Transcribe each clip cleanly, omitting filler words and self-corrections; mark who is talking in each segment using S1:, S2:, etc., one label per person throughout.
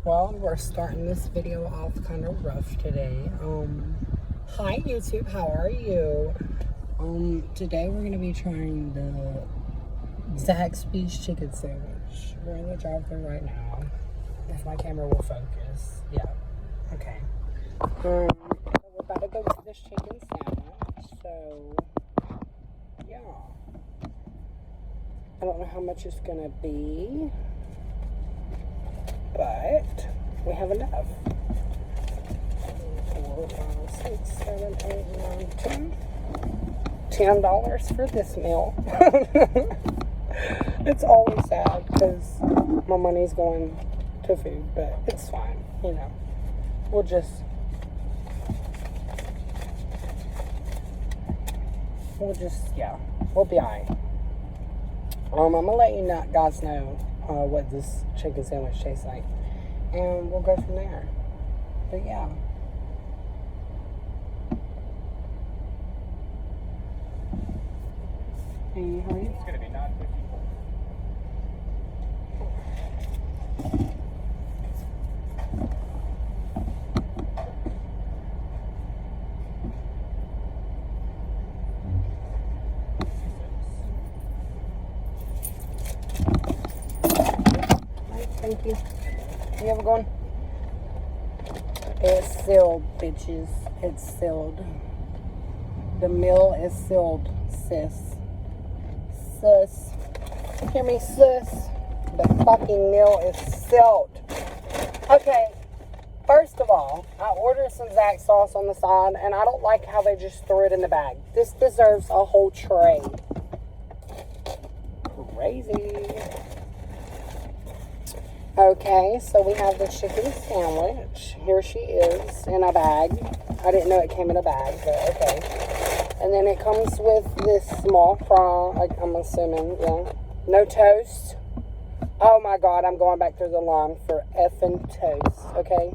S1: Well, we're starting this video off kind of rough today. Hi YouTube, how are you? Today we're gonna be trying the Zaxbys chicken sandwich. We're in the drive-thru right now. If my camera will focus. Yeah. Okay. We're about to go get this chicken sandwich. So, yeah. I don't know how much it's gonna be, but we have enough. 4, 5, 6, 7, 8, 9, 10. $10 for this meal. It's always sad because my money's going to food, but it's fine, you know. We'll just yeah, we'll be alright. I'm gonna let you guys know what this chicken sandwich tastes like, and we'll go from there. But yeah. Hey, how are you?
S2: It's gonna be $9.50.
S1: Thank you. You have a good one? It's sealed, bitches. It's sealed. The meal is sealed, sis. Sis. Hear me, sis? The fucking meal is sealed. Okay. First of all, I ordered some Zax sauce on the side, and I don't like how they just threw it in the bag. This deserves a whole tray. Crazy. Okay, so we have the chicken sandwich. Here she is in a bag. I didn't know it came in a bag, but okay. And then it comes with this small fry, I'm assuming, yeah. No toast. Oh my God, I'm going back through the line for effing toast, okay?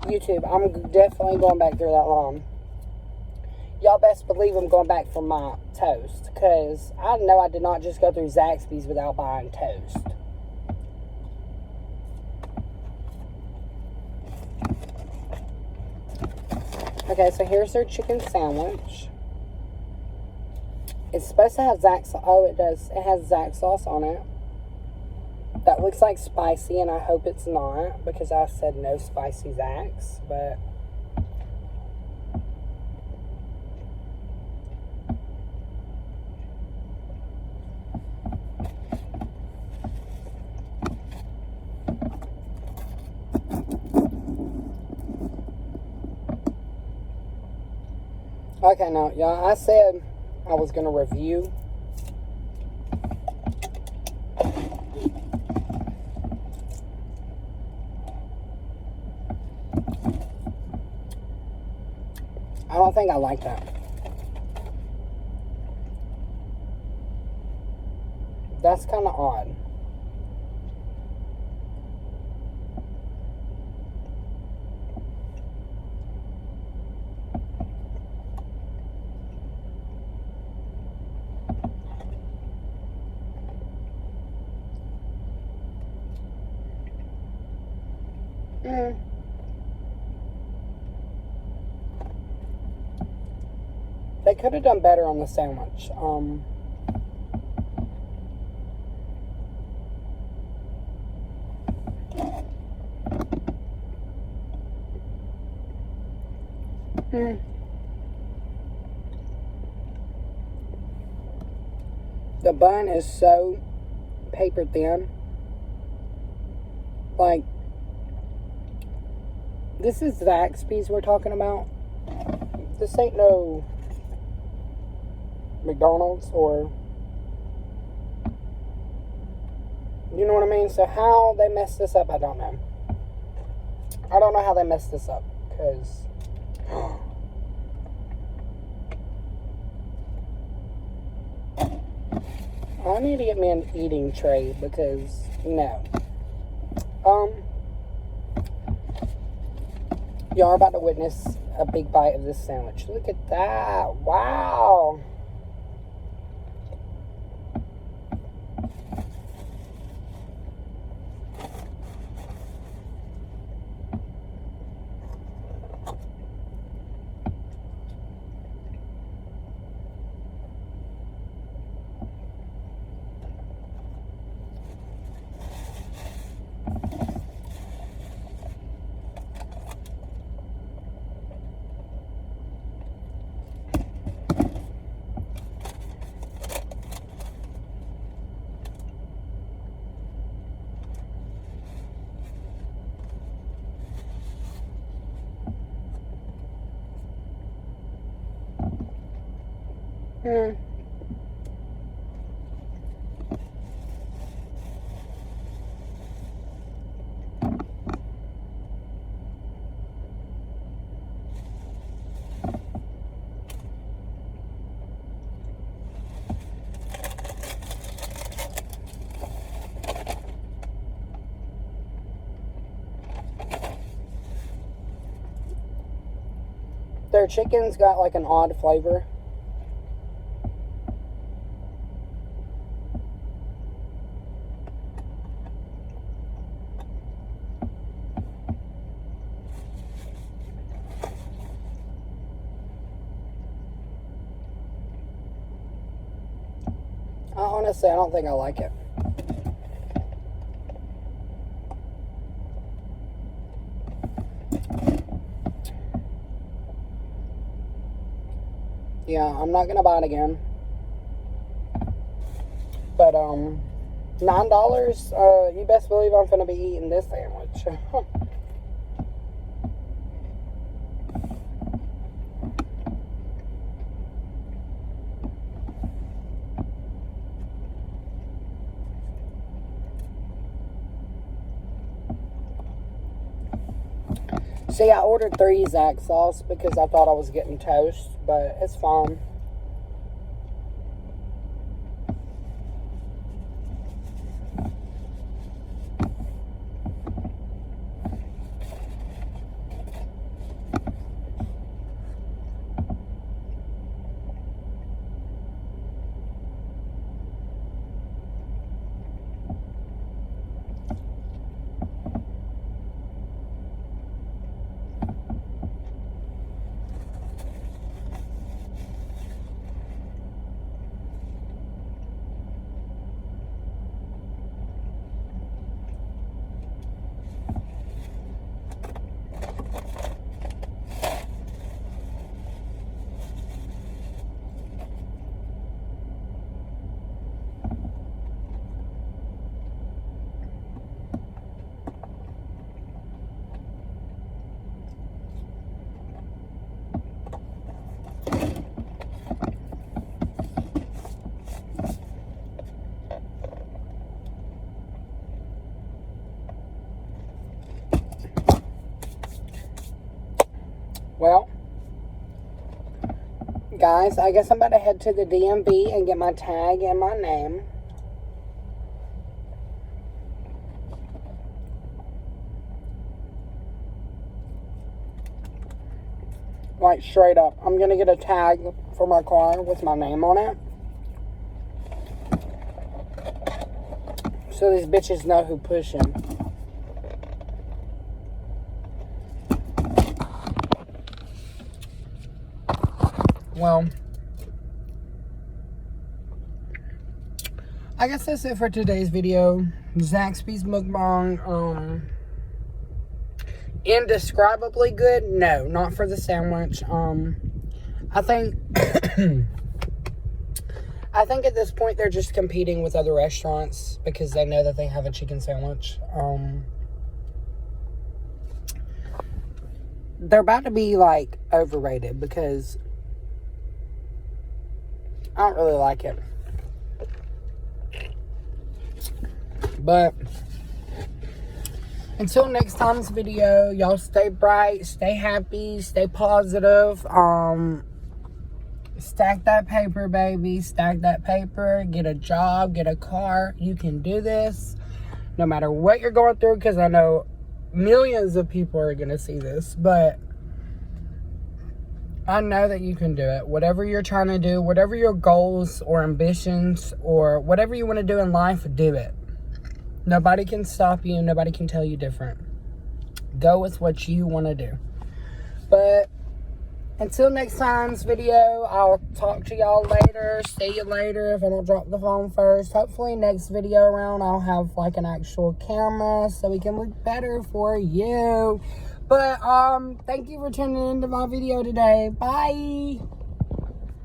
S1: YouTube, I'm definitely going back through that line. Y'all best believe I'm going back for my toast, because I know I did not just go through Zaxby's without buying toast. Okay, so here's their chicken sandwich. It's supposed to have Zax. Oh, it does. It has Zax sauce on it. That looks like spicy, and I hope it's not, because I said no spicy Zax, but okay, now, y'all, I said I was going to review. I don't think I like that. That's kind of odd. They could have done better on the sandwich. The bun is so paper thin. Like, this is Zaxby's we're talking about. This ain't no McDonald's or, you know what I mean? So how they messed this up, I don't know. I don't know how they messed this up, because I need to get me an eating tray, because no. Y'all are about to witness a big bite of this sandwich. Look at that. Wow. Their chicken's got like an odd flavor. Honestly, I don't think I like it. Yeah, I'm not gonna buy it again. But $9, you best believe I'm gonna be eating this sandwich. See, I ordered 3 Zaxbys sauce because I thought I was getting toast, but it's fine. Well, guys, I guess I'm about to head to the DMV and get my tag and my name. Like, straight up. I'm going to get a tag for my car with my name on it. So these bitches know who pushing. Well, I guess that's it for today's video. Zaxbys Mukbang. Indescribably good? No, not for the sandwich. I think I think at this point they're just competing with other restaurants because they know that they have a chicken sandwich. They're about to be like overrated because I don't really like it. But until next time's video, y'all stay bright, stay happy, stay positive. Stack that paper, baby. Stack that paper. Get a job, get a car. You can do this no matter what you're going through, because I know millions of people are going to see this, but I know that you can do it. Whatever you're trying to do, whatever your goals or ambitions or whatever you want to do in life, do it. Nobody can stop you. Nobody can tell you different. Go with what you want to do. But until next time's video, I'll talk to y'all later. See you later if I don't drop the phone first. Hopefully next video around I'll have like an actual camera so we can look better for you. But thank you for tuning into my video today. Bye.